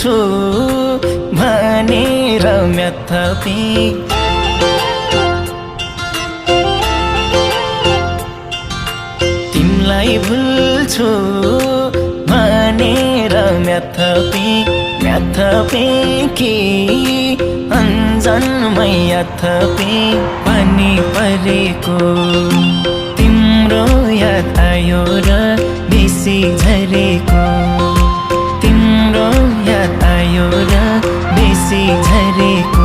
भुल्छु भनेर म्याथपी तिमलाई भुल्छु भनेर म्याथपी कि अन्जनमै याथपी पानी परेको तिम्रो याद आयो र बेसी झरेको तिम्रो याद आयो र बेसी झरेको